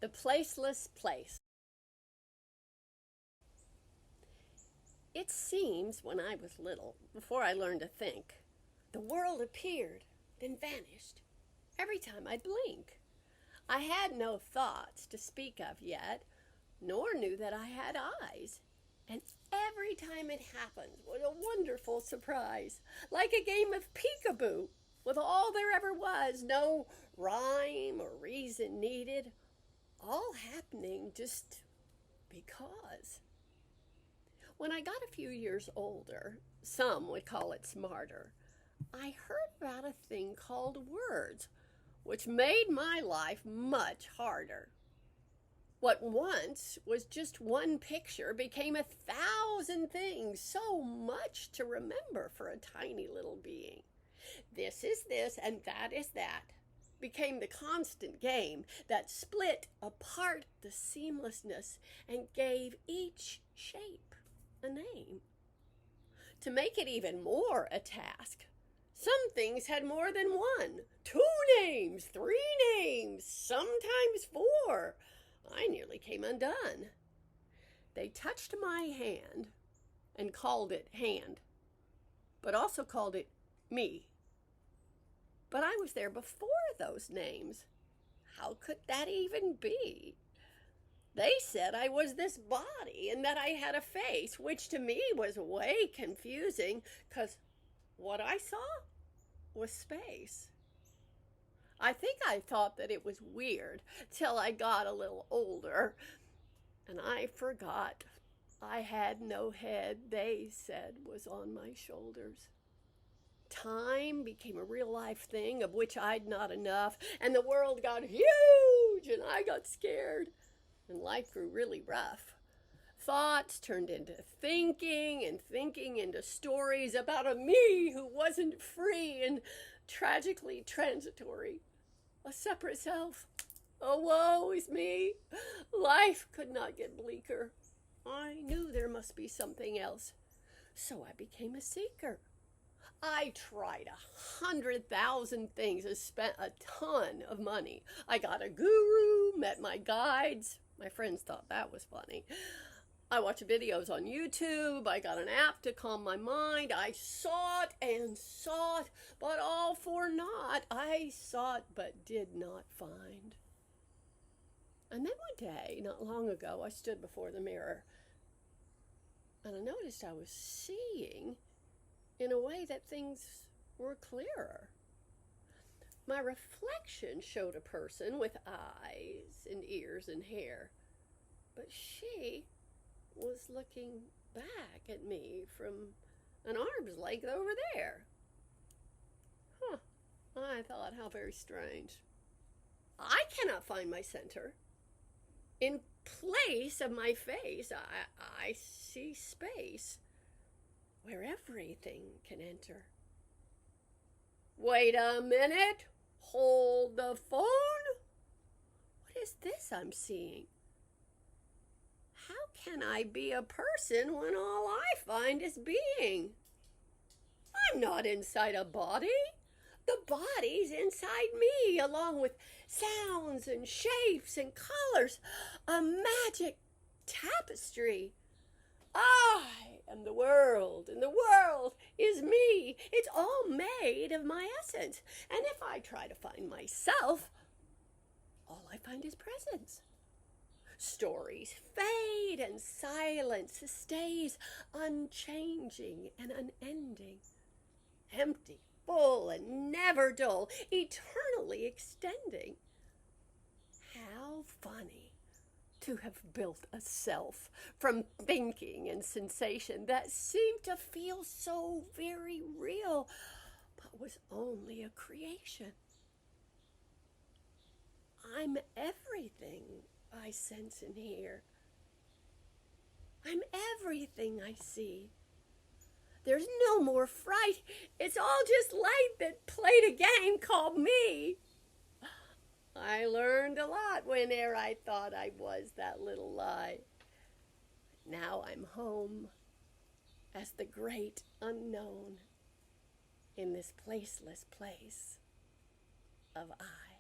The Placeless Place. It seems when I was little, before I learned to think, the world appeared, then vanished, every time I'd blink. I had no thoughts to speak of yet, nor knew that I had eyes. And every time it happened was a wonderful surprise, like a game of peekaboo, with all there ever was, no rhyme or reason needed, all happening just because. When I got a few years older, some would call it smarter, I heard about a thing called words, which made my life much harder. What once was just one picture became 1,000 things, so much to remember for a tiny little being. This is this and that is that became the constant game that split apart the seamlessness and gave each shape a name. To make it even more a task, some things had more than one, 2 names, 3 names, sometimes 4. I nearly came undone. They touched my hand and called it hand, but also called it me. But I was there before those names. How could that even be? They said I was this body and that I had a face, which to me was way confusing, because what I saw was space. I think I thought that it was weird till I got a little older, and I forgot I had no head they said was on my shoulders. Time became a real life thing of which I'd not enough, and the world got huge, and I got scared, and life grew really rough. Thoughts turned into thinking, and thinking into stories about a me who wasn't free and tragically transitory. A separate self. Oh, woe is me. Life could not get bleaker. I knew there must be something else, so I became a seeker. I tried 100,000 things and spent a ton of money. I got a guru, met my guides. My friends thought that was funny. I watched videos on YouTube. I got an app to calm my mind. I sought and sought, but all for naught. I sought but did not find. And then one day, not long ago, I stood before the mirror and I noticed I was seeing in a way that things were clearer. My reflection showed a person with eyes and ears and hair, but she was looking back at me from an arm's length over there. I thought, how very strange. I cannot find my center. In place of my face, I see space where everything can enter. Wait a minute. Hold the phone. What is this I'm seeing? How can I be a person when all I find is being? I'm not inside a body. The body's inside me, along with sounds and shapes and colors. A magic tapestry. I am the world, and the world is me. It's all made of my essence. And if I try to find myself, all I find is presence. Stories fade and silence stays unchanging and unending, empty, full, and never dull, eternally extending. How funny to have built a self from thinking and sensation that seemed to feel so very real, but was only a creation. I'm everything I sense and hear. I'm everything I see. There's no more fright. It's all just light that played a game called me. I learned a lot whene'er I thought I was that little lie. Now I'm home as the great unknown in this placeless place of I.